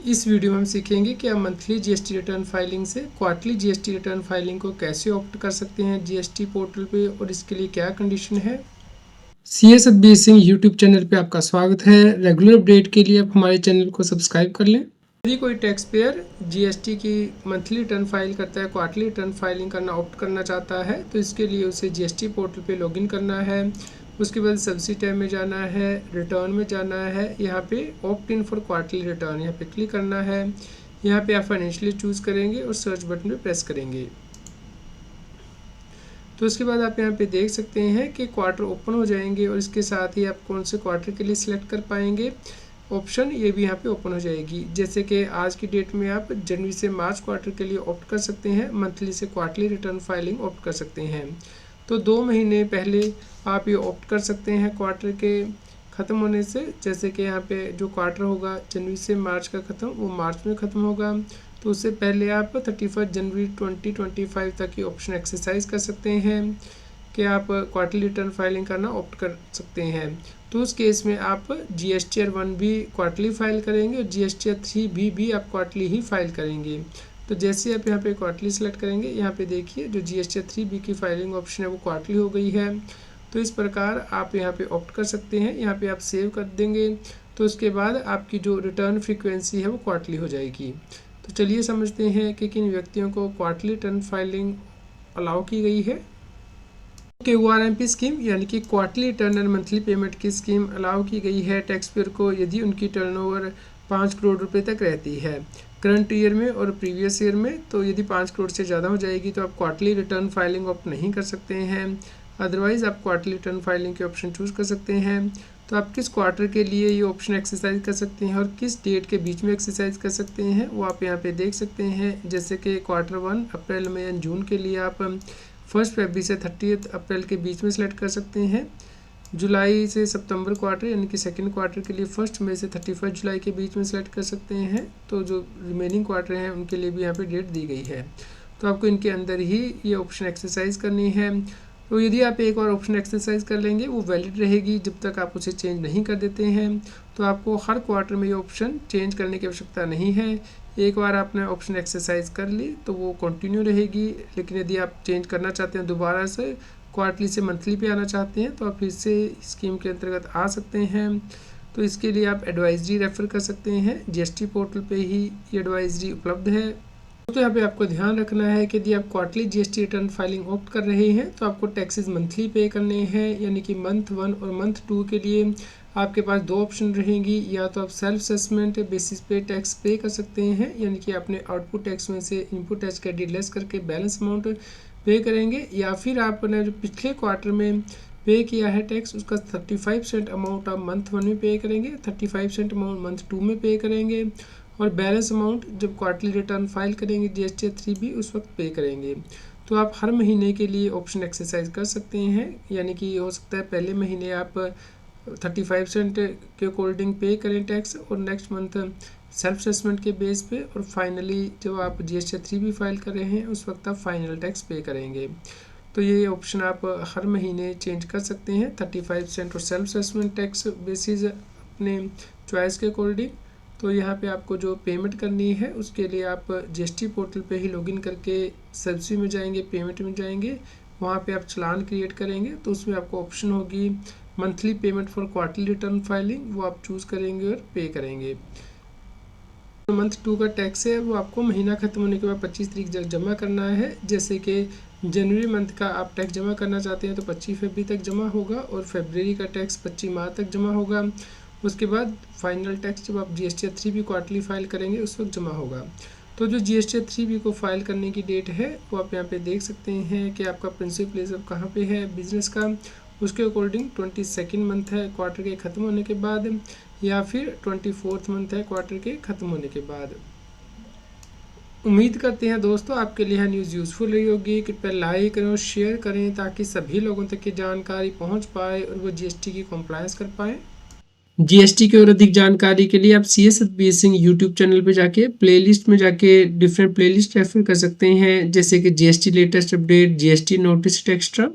इस वीडियो में हम सीखेंगे कि आप मंथली जीएसटी रिटर्न फाइलिंग से क्वार्टरली जीएसटी रिटर्न फाइलिंग को कैसे ऑप्ट कर सकते हैं जीएसटी पोर्टल पे और इसके लिए क्या कंडीशन है। CS Satbir Singh YouTube channel पे आपका स्वागत है। रेगुलर अपडेट के लिए आप हमारे चैनल को सब्सक्राइब कर लें। यदि कोई टैक्स पेयर जीएसटी की मंथली रिटर्न फाइल करता है, क्वार्टरली रिटर्न फाइलिंग करना ऑप्ट करना चाहता है, तो इसके लिए उसे जीएसटी पोर्टल पे लॉगिन करना है। उसके बाद सब्सिडी टैब में जाना है, रिटर्न में जाना है, यहाँ पे opt in for quarterly return यहाँ पे क्लिक करना है। यहाँ पे आप फाइनेंशियली चूज़ करेंगे और सर्च बटन पे प्रेस करेंगे। तो उसके बाद आप यहाँ पे देख सकते हैं कि क्वार्टर ओपन हो जाएंगे और इसके साथ ही आप कौन से क्वार्टर के लिए सिलेक्ट कर पाएंगे ऑप्शन, ये भी यहाँ पे ओपन हो जाएगी। जैसे कि आज की डेट में आप जनवरी से मार्च क्वार्टर के लिए ऑप्ट कर सकते हैं, मंथली से क्वार्टरली रिटर्न फाइलिंग ऑप्ट कर सकते हैं। तो 2 महीने पहले आप ये ऑप्ट कर सकते हैं क्वार्टर के ख़त्म होने से। जैसे कि यहाँ पे जो क्वार्टर होगा जनवरी से मार्च का ख़त्म, वो मार्च में ख़त्म होगा, तो उससे पहले आप 31 जनवरी 2025 तक ये ऑप्शन एक्सरसाइज कर सकते हैं कि आप क्वार्टरली रिटर्न फाइलिंग करना ऑप्ट कर सकते हैं। तो उस केस में आप GSTR 1 भी क्वार्टरली फाइल करेंगे और GSTR 3 भी आप क्वार्टरली ही फाइल करेंगे। तो जैसे आप यहाँ पे क्वार्टरली सेलेक्ट करेंगे, यहाँ पे देखिए जो GSTR 3 की फाइलिंग ऑप्शन है वो क्वार्टरली हो गई है। तो इस प्रकार आप यहाँ पे ऑप्ट कर सकते हैं। यहाँ पे आप सेव कर देंगे तो उसके बाद आपकी जो रिटर्न फ्रीक्वेंसी है वो क्वार्टरली हो जाएगी। तो चलिए समझते हैं कि किन व्यक्तियों को क्वार्टरली रिटर्न फाइलिंग अलाउ की गई है। QRMP स्कीम यानी कि quarterly return and monthly payment की स्कीम अलाउ की गई है टैक्स पेयर को यदि उनकी टर्नओवर 5 करोड़ रुपए तक रहती है करंट ईयर में और प्रीवियस ईयर में। तो यदि 5 करोड़ से ज़्यादा हो जाएगी तो आप क्वार्टरली रिटर्न फाइलिंग ऑप्ट नहीं कर सकते हैं। अदरवाइज़ आप क्वार्टरली रिटर्न फाइलिंग के ऑप्शन चूज़ कर सकते हैं। तो आप किस क्वार्टर के लिए ये ऑप्शन एक्सरसाइज कर सकते हैं और किस डेट के बीच में एक्सरसाइज कर सकते हैं वो आप यहाँ पे देख सकते हैं। जैसे कि quarter 1 April, May and June के लिए आप 1 फरवरी से 30 अप्रैल के बीच में सेलेक्ट कर सकते हैं। जुलाई से सितंबर क्वार्टर यानी कि सेकंड क्वार्टर के लिए 1 मई से 31 जुलाई के बीच में सेलेक्ट कर सकते हैं। तो जो रिमेनिंग क्वार्टर हैं उनके लिए भी यहाँ पे डेट दी गई है। तो आपको इनके अंदर ही ये ऑप्शन एक्सरसाइज करनी है। तो यदि आप एक और ऑप्शन एक्सरसाइज कर लेंगे वो वैलिड रहेगी जब तक आप उसे चेंज नहीं कर देते हैं। तो आपको हर क्वार्टर में ये ऑप्शन चेंज करने की आवश्यकता नहीं है। एक बार आपने ऑप्शन एक्सरसाइज कर ली तो वो कंटिन्यू रहेगी। लेकिन यदि आप चेंज करना चाहते हैं, दोबारा से क्वार्टरली से मंथली पे आना चाहते हैं, तो आप फिर से स्कीम के अंतर्गत आ सकते हैं। तो इसके लिए आप एडवाइजरी रेफ़र कर सकते हैं। GST पोर्टल पे ही ये एडवाइजरी उपलब्ध है। तो यहाँ पे आपको ध्यान रखना है कि यदि आप quarterly GST return filing opt कर रहे हैं तो आपको टैक्सेस मंथली पे करने हैं, यानी कि मंथ 1 और मंथ 2 के लिए आपके पास 2 ऑप्शन रहेंगी। या तो आप सेल्फ असेसमेंट बेसिस पे टैक्स पे कर सकते हैं, यानी कि अपने आउटपुट टैक्स में से इनपुट टैक्स क्रेडिट लेस करके बैलेंस अमाउंट पे करेंगे। या फिर आपने जो पिछले क्वार्टर में पे किया है टैक्स उसका 35% अमाउंट आप मंथ 1 में पे करेंगे, 35% अमाउंट मंथ 2 में पे करेंगे और बैलेंस अमाउंट जब क्वार्टरली रिटर्न फाइल करेंगे GSTR 3 भी उस वक्त पे करेंगे। तो आप हर महीने के लिए ऑप्शन एक्सरसाइज कर सकते हैं, यानी कि हो सकता है पहले महीने आप 35% के अकॉर्डिंग पे करें टैक्स और नेक्स्ट मंथ सेल्फ असेसमेंट के बेस पे, और फाइनली जब आप GSTR 3 भी फाइल कर रहे हैं उस वक्त आप फाइनल टैक्स पे करेंगे। तो ये ऑप्शन आप हर महीने चेंज कर सकते हैं, 35% और सेल्फ असेसमेंट टैक्स बेसिस अपने चॉइस के अकॉर्डिंग। तो यहाँ पे आपको जो पेमेंट करनी है उसके लिए आप GST पोर्टल पे ही लॉगिन करके सब्सिडी में जाएंगे, पेमेंट में जाएंगे, वहाँ पे आप चालान क्रिएट करेंगे। तो उसमें आपको ऑप्शन होगी monthly payment for quarterly return filing, वो आप चूज़ करेंगे और पे करेंगे। मंथ 2 का टैक्स है वो आपको महीना ख़त्म होने के बाद 25 तारीख तक जमा करना है। जैसे कि जनवरी मंथ का आप टैक्स जमा करना चाहते हैं तो 25 फरवरी तक जमा होगा और फरवरी का टैक्स 25 मार्च तक जमा होगा। उसके बाद फाइनल टैक्स जब आप GSTR 3 भी क्वार्टरली फाइल करेंगे उस वक्त जमा होगा। तो जो GSTR 3 को फाइल करने की डेट है वो आप यहाँ पे देख सकते हैं कि आपका प्रिंसिपल प्लेस अब कहाँ पे है बिजनेस का, उसके अकॉर्डिंग 22 मंथ है क्वार्टर के ख़त्म होने के बाद, या फिर 24 मंथ है क्वार्टर के ख़त्म होने के बाद। उम्मीद करते हैं दोस्तों आपके लिए यह न्यूज़ यूज़फुल रही होगी। कृपया लाइक करें और शेयर करें ताकि सभी लोगों तक ये जानकारी पहुंच पाए और वो GST की कंप्लायंस कर पाएँ। GST की और अधिक जानकारी के लिए आप CS Satbir Singh YouTube channel पे जाके प्लेलिस्ट में जाके डिफरेंट प्लेलिस्ट रेफर कर सकते हैं, जैसे कि GST latest update, GST notice extra.